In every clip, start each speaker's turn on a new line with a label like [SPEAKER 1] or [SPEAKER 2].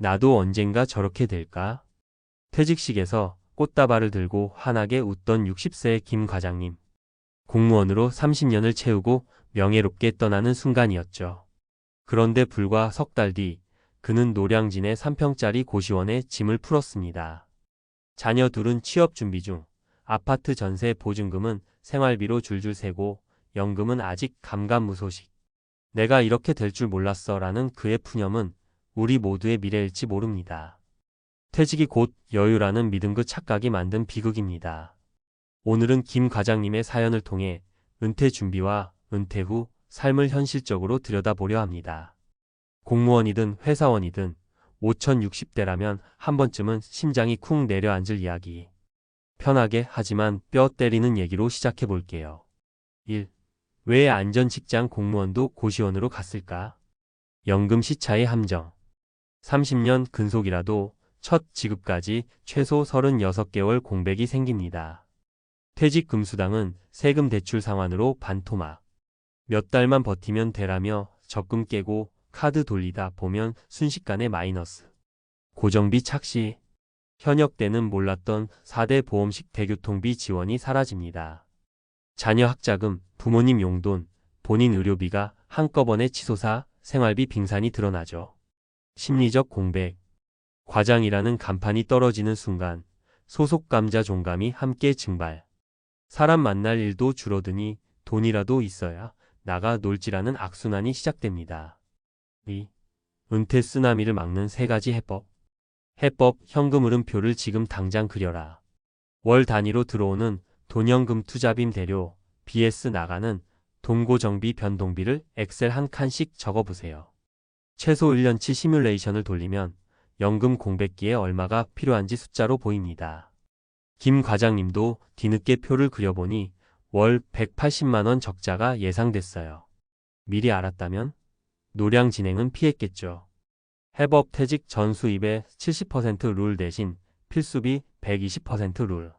[SPEAKER 1] 나도 언젠가 저렇게 될까? 퇴직식에서 꽃다발을 들고 환하게 웃던 60세의 김 과장님. 공무원으로 30년을 채우고 명예롭게 떠나는 순간이었죠. 그런데 불과 석 달 뒤, 그는 노량진의 3평짜리 고시원에 짐을 풀었습니다. 자녀 둘은 취업 준비 중, 아파트 전세 보증금은 생활비로 줄줄 새고, 연금은 아직 감감무소식. 내가 이렇게 될 줄 몰랐어 라는 그의 푸념은 우리 모두의 미래일지 모릅니다. 퇴직이 곧 여유라는 믿음 그 착각이 만든 비극입니다. 오늘은 김 과장님의 사연을 통해 은퇴 준비와 은퇴 후 삶을 현실적으로 들여다보려 합니다. 공무원이든 회사원이든 5060대라면 한 번쯤은 심장이 쿵 내려앉을 이야기. 편하게 하지만 뼈 때리는 얘기로 시작해 볼게요. 1. 왜 안전직장 공무원도 고시원으로 갔을까? 연금 시차의 함정. 30년 근속이라도 첫 지급까지 최소 36개월 공백이 생깁니다. 퇴직금수당은 세금 대출 상환으로 반토막. 몇 달만 버티면 되라며 적금 깨고 카드 돌리다 보면 순식간에 마이너스. 고정비 착시. 현역 때는 몰랐던 4대 보험식 대교통비 지원이 사라집니다. 자녀 학자금, 부모님 용돈, 본인 의료비가 한꺼번에 치솟아 생활비 빙산이 드러나죠. 심리적 공백. 과장이라는 간판이 떨어지는 순간 소속 감자 종감이 함께 증발. 사람 만날 일도 줄어드니 돈이라도 있어야 나가 놀지라는 악순환이 시작됩니다. 2. 은퇴 쓰나미를 막는 3가지 해법. 해법 현금 흐름표를 지금 당장 그려라. 월 단위로 들어오는 돈연금 투자빔 대료, BS 나가는 동고정비 변동비를 엑셀 한 칸씩 적어보세요. 최소 1년치 시뮬레이션을 돌리면 연금 공백기에 얼마가 필요한지 숫자로 보입니다. 김 과장님도 뒤늦게 표를 그려보니 월 180만원 적자가 예상됐어요. 미리 알았다면 노량 진행은 피했겠죠. 해법 퇴직 전 수입의 70% 룰 대신 필수비 120% 룰.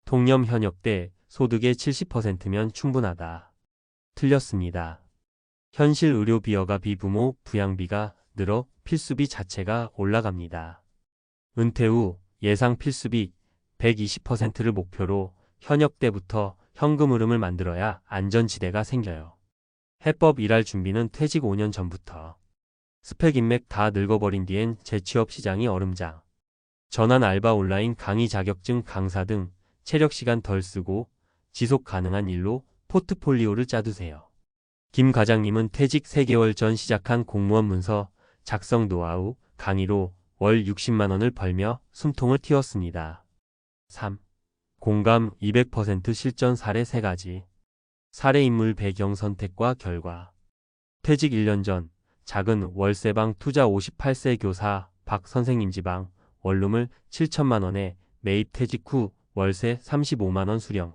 [SPEAKER 1] 통념 현역 때 소득의 70%면 충분하다. 틀렸습니다. 현실 의료 비여가 비부모 부양비가 늘어 필수비 자체가 올라갑니다. 은퇴 후 예상 필수비 120%를 목표로 현역 때부터 현금 흐름을 만들어야 안전지대가 생겨요. 해법 일할 준비는 퇴직 5년 전부터. 스펙 인맥 다 늙어버린 뒤엔 재취업 시장이 얼음장. 전환 알바 온라인 강의 자격증 강사 등 체력 시간 덜 쓰고 지속 가능한 일로 포트폴리오를 짜두세요. 김 과장님은 퇴직 3개월 전 시작한 공무원 문서 작성 노하우 강의로 월 60만원을 벌며 숨통을 틔웠습니다. 3. 공감 200% 실전 사례 3가지. 사례 인물 배경 선택과 결과. 퇴직 1년 전 작은 월세방 투자 58세 교사 박 선생님 지방 원룸을 7천만원에 매입 퇴직 후 월세 35만원 수령.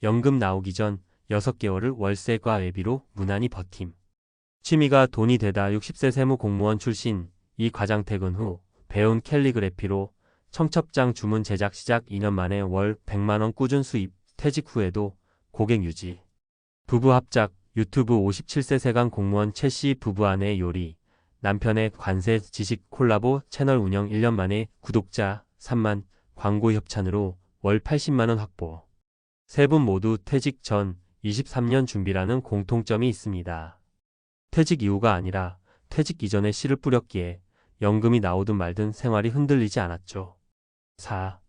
[SPEAKER 1] 연금 나오기 전 6개월을 월세과 외비로 무난히 버팀. 취미가 돈이 되다 60세 세무 공무원 출신 이 과장 퇴근 후 배운 캘리그래피로 청첩장 주문 제작 시작 2년 만에 월 100만원 꾸준 수입. 퇴직 후에도 고객 유지. 부부 합작 유튜브 57세 세강 공무원 최씨 부부 아내 요리. 남편의 관세 지식 콜라보 채널 운영 1년 만에 구독자 3만 광고 협찬으로 월 80만원 확보. 세 분 모두 퇴직 전 23년 준비라는 공통점이 있습니다. 퇴직 이후가 아니라 퇴직 이전에 씨를 뿌렸기에 연금이 나오든 말든 생활이 흔들리지 않았죠. 4.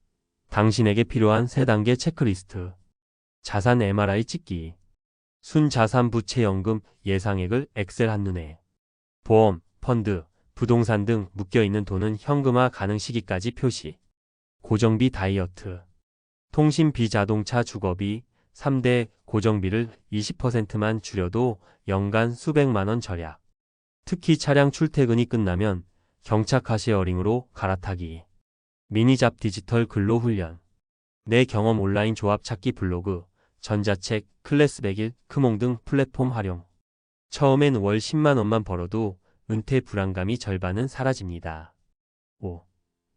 [SPEAKER 1] 당신에게 필요한 3단계 체크리스트. 자산 MRI 찍기. 순자산 부채 연금 예상액을 엑셀 한눈에. 보험, 펀드, 부동산 등 묶여있는 돈은 현금화 가능 시기까지 표시. 고정비 다이어트. 통신비 자동차 주거비 3대 고정비를 20%만 줄여도 연간 수백만원 절약. 특히 차량 출퇴근이 끝나면 경차 쉐어링으로 갈아타기. 미니잡 디지털 근로 훈련. 내 경험 온라인 조합 찾기 블로그, 전자책, 클래스 100일, 크몽 등 플랫폼 활용. 처음엔 월 10만원만 벌어도 은퇴 불안감이 절반은 사라집니다. 5.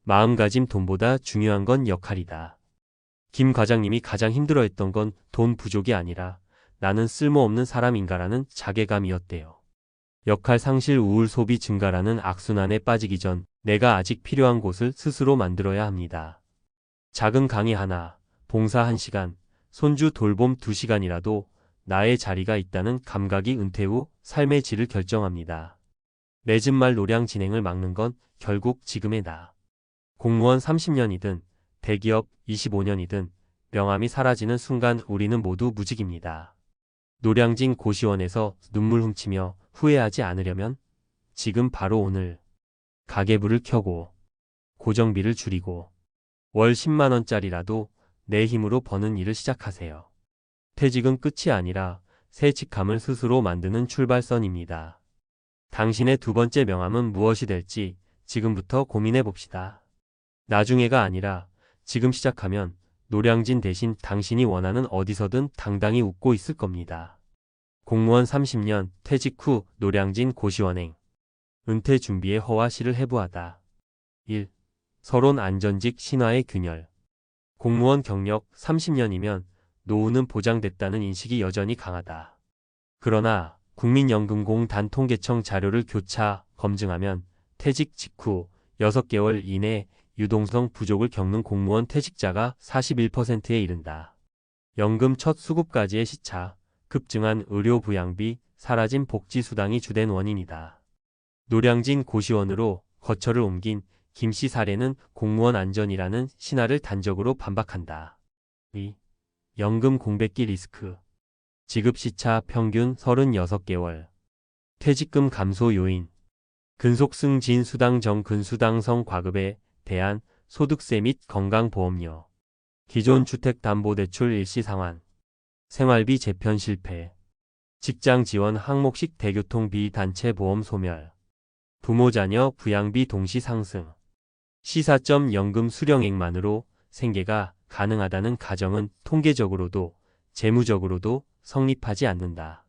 [SPEAKER 1] 마음가짐 돈보다 중요한 건 역할이다. 김 과장님이 가장 힘들어했던 건 돈 부족이 아니라 나는 쓸모없는 사람인가라는 자괴감이었대요. 역할 상실 우울 소비 증가라는 악순환에 빠지기 전 내가 아직 필요한 곳을 스스로 만들어야 합니다. 작은 강의 하나, 봉사 1시간, 손주 돌봄 2시간이라도 나의 자리가 있다는 감각이 은퇴 후 삶의 질을 결정합니다. 늦은 말 노량 진행을 막는 건 결국 지금의 나. 공무원 30년이든 대기업 25년이든 명함이 사라지는 순간 우리는 모두 무직입니다. 노량진 고시원에서 눈물 훔치며 후회하지 않으려면 지금 바로 오늘 가계부를 켜고 고정비를 줄이고 월 10만 원짜리라도 내 힘으로 버는 일을 시작하세요. 퇴직은 끝이 아니라 새 직함을 스스로 만드는 출발선입니다. 당신의 두 번째 명함은 무엇이 될지 지금부터 고민해 봅시다. 나중에가 아니라 지금 시작하면 노량진 대신 당신이 원하는 어디서든 당당히 웃고 있을 겁니다. 공무원 30년 퇴직 후 노량진 고시원행 은퇴 준비의 허와 시를 해부하다. 1. 서론 안전직 신화의 균열. 공무원 경력 30년이면 노후는 보장됐다는 인식이 여전히 강하다. 그러나 국민연금공단통계청 자료를 교차 검증하면 퇴직 직후 6개월 이내 유동성 부족을 겪는 공무원 퇴직자가 41%에 이른다. 연금 첫 수급까지의 시차, 급증한 의료부양비, 사라진 복지수당이 주된 원인이다. 노량진 고시원으로 거처를 옮긴 김씨 사례는 공무원 안전이라는 신화를 단적으로 반박한다. 2. 연금 공백기 리스크. 지급 시차 평균 36개월. 퇴직금 감소 요인. 근속승진 수당 정 근수당성 과급에 대한 소득세 및 건강보험료. 기존 주택담보대출 일시 상환. 생활비 재편 실패. 직장 지원 항목식 대교통비 단체 보험 소멸. 부모 자녀 부양비 동시 상승. 시사점 연금 수령액만으로 생계가 가능하다는 가정은 통계적으로도 재무적으로도 성립하지 않는다.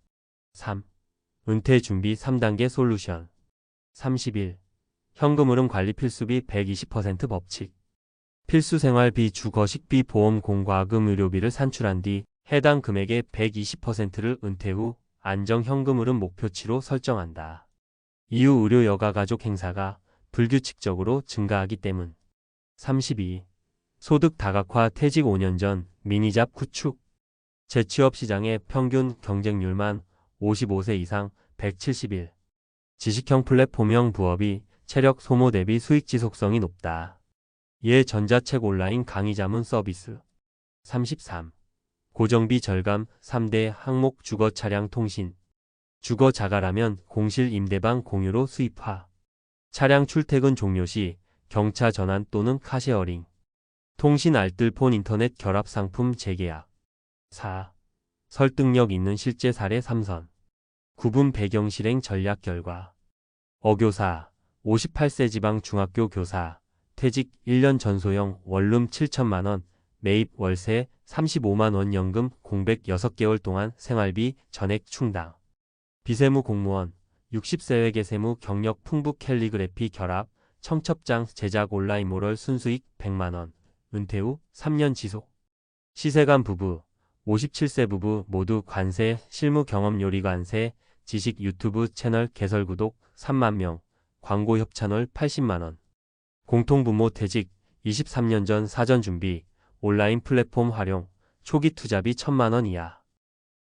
[SPEAKER 1] 3. 은퇴 준비 3단계 솔루션. 31. 현금흐름 관리 필수비 120% 법칙. 필수생활비 주거식비 보험 공과금 의료비를 산출한 뒤 해당 금액의 120%를 은퇴 후 안정현금흐름 목표치로 설정한다. 이후 의료 여가가족 행사가 불규칙적으로 증가하기 때문. 32. 소득 다각화 퇴직 5년 전 미니잡 구축. 재취업 시장의 평균 경쟁률만 55세 이상 171. 지식형 플랫폼형 부업이 체력 소모 대비 수익 지속성이 높다. 이에 전자책 온라인 강의 자문 서비스. 33. 고정비 절감 3대 항목 주거 차량 통신. 주거 자가라면 공실 임대방 공유로 수입화. 차량 출퇴근 종료 시 경차 전환 또는 카쉐어링. 통신 알뜰폰 인터넷 결합 상품 재계약. 4. 설득력 있는 실제 사례 3선. 구분 배경 실행 전략 결과. 어교사 58세 지방 중학교 교사 퇴직 1년 전소형 원룸 7천만 원 매입 월세 35만 원 연금 공백 6개월 동안 생활비 전액 충당. 비세무 공무원 60세 외계 세무 경력 풍부 캘리그래피 결합 청첩장 제작 온라인 모럴 순수익 100만 원 은퇴 후 3년 지속. 시세간 부부 57세 부부 모두 관세 실무 경험 요리 관세 지식 유튜브 채널 개설 구독 3만 명 광고 협찬월 80만 원. 공통부모 퇴직 23년 전 사전 준비 온라인 플랫폼 활용 초기 투자비 1,000만 원 이하.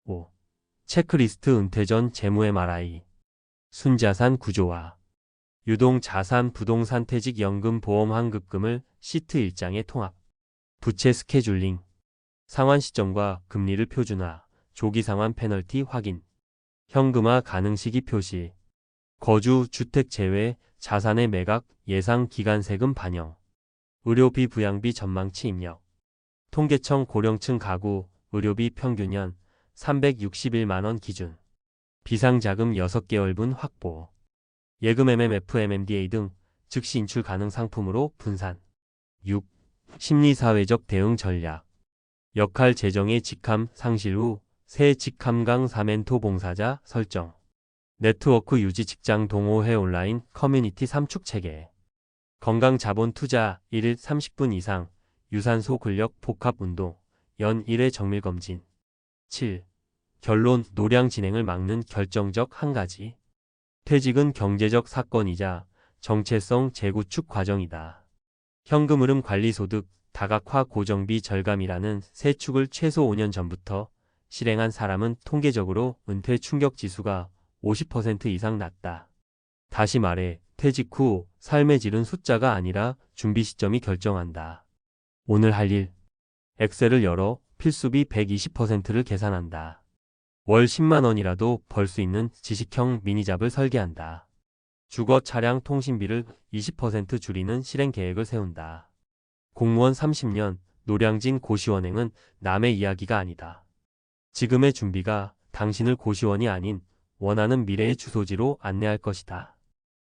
[SPEAKER 1] 5. 체크리스트 은퇴 전 재무 MRI. 순자산 구조화. 유동 자산 부동산 퇴직 연금 보험 환급금을 시트 일장에 통합. 부채 스케줄링. 상환 시점과 금리를 표준화. 조기 상환 페널티 확인. 현금화 가능 시기 표시. 거주 주택 제외 자산의 매각 예상 기간 세금 반영. 의료비 부양비 전망치 입력. 통계청 고령층 가구 의료비 평균연 361만 원 기준. 비상자금 6개월분 확보. 예금 MMF MMDA 등 즉시 인출 가능 상품으로 분산. 6. 심리사회적 대응 전략. 역할 재정의 직함 상실 후 새 직함강 사멘토 봉사자 설정. 네트워크 유지 직장 동호회 온라인 커뮤니티 삼축 체계. 건강 자본 투자 1일 30분 이상 유산소 근력 복합 운동 연 1회 정밀 검진. 7. 결론 노량 진행을 막는 결정적 한 가지. 퇴직은 경제적 사건이자 정체성 재구축 과정이다. 현금 흐름 관리 소득, 다각화 고정비 절감이라는 세 축을 최소 5년 전부터 실행한 사람은 통계적으로 은퇴 충격 지수가 50% 이상 낮다. 다시 말해, 퇴직 후 삶의 질은 숫자가 아니라 준비 시점이 결정한다. 오늘 할 일. 엑셀을 열어 필수비 120%를 계산한다. 월 10만 원이라도 벌 수 있는 지식형 미니잡을 설계한다. 주거 차량 통신비를 20% 줄이는 실행 계획을 세운다. 공무원 30년, 노량진 고시원행은 남의 이야기가 아니다. 지금의 준비가 당신을 고시원이 아닌 원하는 미래의 주소지로 안내할 것이다.